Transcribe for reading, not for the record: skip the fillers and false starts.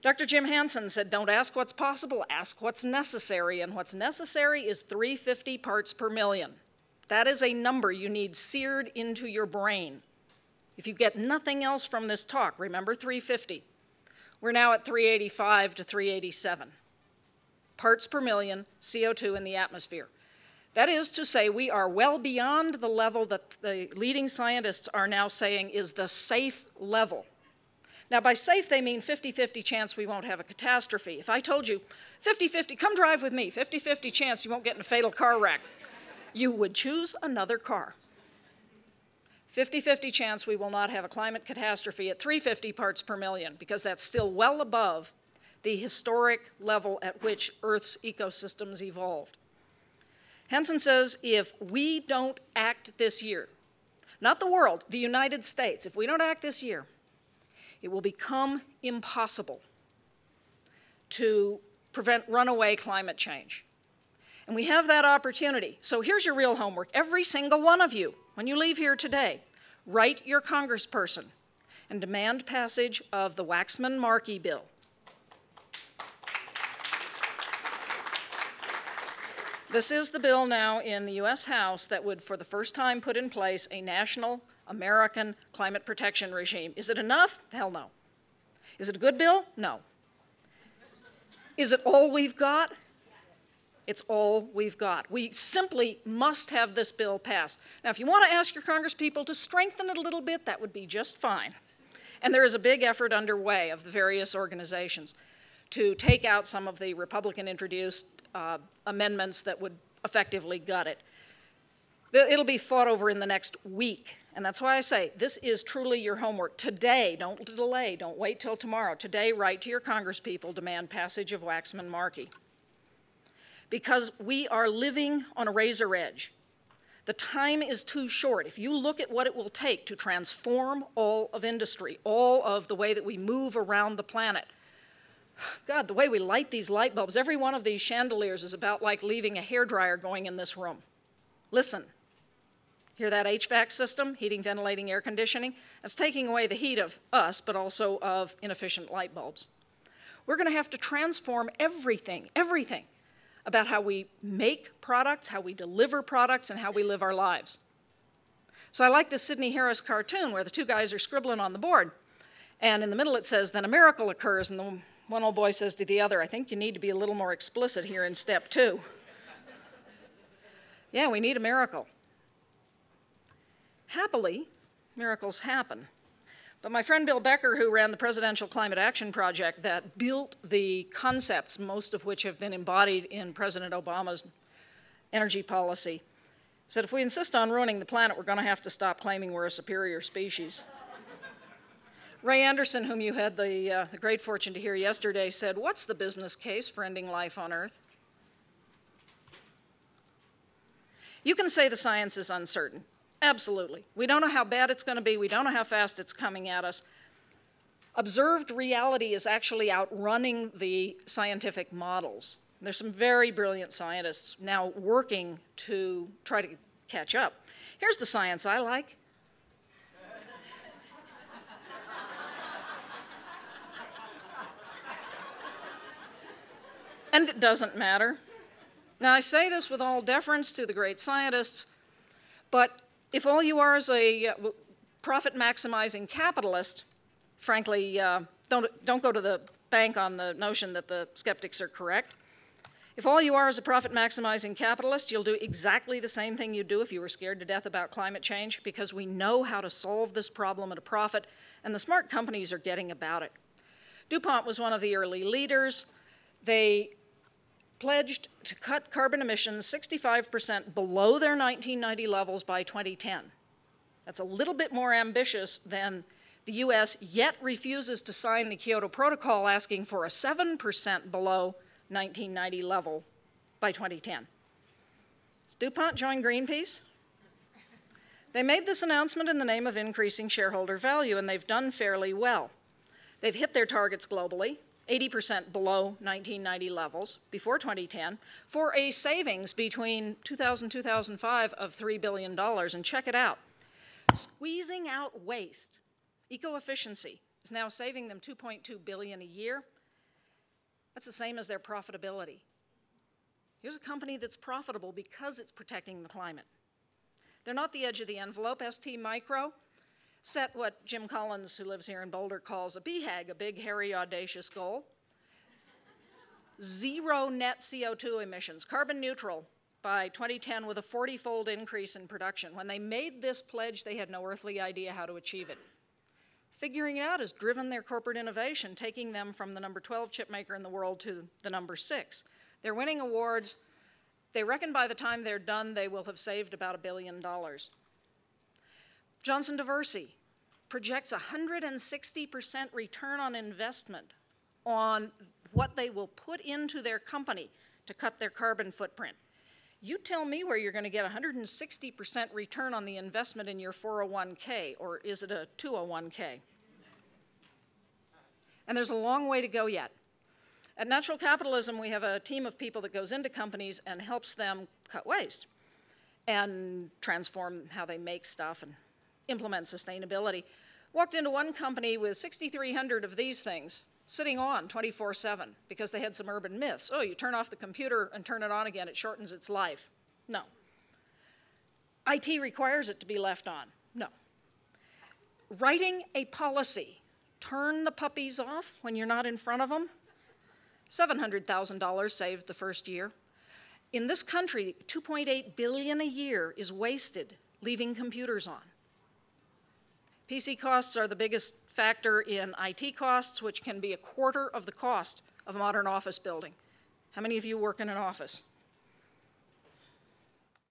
Dr. Jim Hansen said, don't ask what's possible, ask what's necessary. And what's necessary is 350 parts per million. That is a number you need seared into your brain. If you get nothing else from this talk, remember 350. We're now at 385 to 387 parts per million CO2 in the atmosphere. That is to say, we are well beyond the level that the leading scientists are now saying is the safe level. Now, by safe, they mean 50-50 chance we won't have a catastrophe. If I told you, 50-50, come drive with me, 50-50 chance you won't get in a fatal car wreck, you would choose another car. 50-50 chance we will not have a climate catastrophe at 350 parts per million, because that's still well above the historic level at which Earth's ecosystems evolved. Hansen says if we don't act this year, not the world, the United States, if we don't act this year, it will become impossible to prevent runaway climate change. And we have that opportunity. So here's your real homework. Every single one of you, when you leave here today, write your congressperson and demand passage of the Waxman-Markey bill. This is the bill now in the US House that would, for the first time, put in place a national American climate protection regime. Is it enough? Hell no. Is it a good bill? No. Is it all we've got? It's all we've got. We simply must have this bill passed. Now, if you want to ask your congresspeople to strengthen it a little bit, that would be just fine. And there is a big effort underway of the various organizations to take out some of the Republican-introduced amendments that would effectively gut it. It'll be fought over in the next week, and that's why I say this is truly your homework. Today, don't delay, don't wait till tomorrow. Today, write to your congresspeople, demand passage of Waxman-Markey. Because we are living on a razor edge. The time is too short. If you look at what it will take to transform all of industry, all of the way that we move around the planet, God, the way we light these light bulbs, every one of these chandeliers is about like leaving a hairdryer going in this room. Listen. Hear that HVAC system, heating, ventilating, air conditioning? That's taking away the heat of us, but also of inefficient light bulbs. We're going to have to transform everything about how we make products, how we deliver products, and how we live our lives. So I like this Sidney Harris cartoon where the two guys are scribbling on the board. And in the middle it says, then a miracle occurs, and the one old boy says to the other, I think you need to be a little more explicit here in step 2. Yeah, we need a miracle. Happily, miracles happen. But my friend Bill Becker, who ran the Presidential Climate Action Project that built the concepts, most of which have been embodied in President Obama's energy policy, said if we insist on ruining the planet, we're going to have to stop claiming we're a superior species. Ray Anderson, whom you had the great fortune to hear yesterday, said, what's the business case for ending life on Earth? You can say the science is uncertain. Absolutely. We don't know how bad it's going to be. We don't know how fast it's coming at us. Observed reality is actually outrunning the scientific models. There's some very brilliant scientists now working to try to catch up. Here's the science I like. And it doesn't matter. Now, I say this with all deference to the great scientists, but if all you are is a profit-maximizing capitalist, frankly, don't go to the bank on the notion that the skeptics are correct. If all you are is a profit-maximizing capitalist, you'll do exactly the same thing you'd do if you were scared to death about climate change, because we know how to solve this problem at a profit, and the smart companies are getting about it. DuPont was one of the early leaders. They pledged to cut carbon emissions 65% below their 1990 levels by 2010. That's a little bit more ambitious than the US, yet refuses to sign the Kyoto Protocol asking for a 7% below 1990 level by 2010. Does DuPont join Greenpeace? They made this announcement in the name of increasing shareholder value, and they've done fairly well. They've hit their targets globally, 80% below 1990 levels before 2010, for a savings between 2000 and 2005 of $3 billion. And check it out. Squeezing out waste, eco-efficiency, is now saving them $2.2 billion a year, That's the same as their profitability. Here's a company that's profitable because it's protecting the climate. They're not the edge of the envelope. ST Micro set what Jim Collins, who lives here in Boulder, calls a BHAG, a big, hairy, audacious goal. 0 net CO2 emissions, carbon neutral by 2010 with a 40-fold increase in production. When they made this pledge, they had no earthly idea how to achieve it. Figuring it out has driven their corporate innovation, taking them from the number 12 chip maker in the world to the number 6. They're winning awards. They reckon by the time they're done, they will have saved about $1 billion. Johnson Diversey projects 160% return on investment on what they will put into their company to cut their carbon footprint. You tell me where you're going to get 160% return on the investment in your 401k, or is it a 201k? And there's a long way to go yet. At Natural Capitalism, we have a team of people that goes into companies and helps them cut waste and transform how they make stuff and implement sustainability. Walked into one company with 6,300 of these things sitting on 24/7 because they had some urban myths. Oh, you turn off the computer and turn it on again, it shortens its life. No. IT requires it to be left on. No. Writing a policy, turn the puppies off when you're not in front of them, $700,000 saved the first year. In this country, $2.8 billion a year is wasted leaving computers on. PC costs are the biggest factor in IT costs, which can be a quarter of the cost of a modern office building. How many of you work in an office?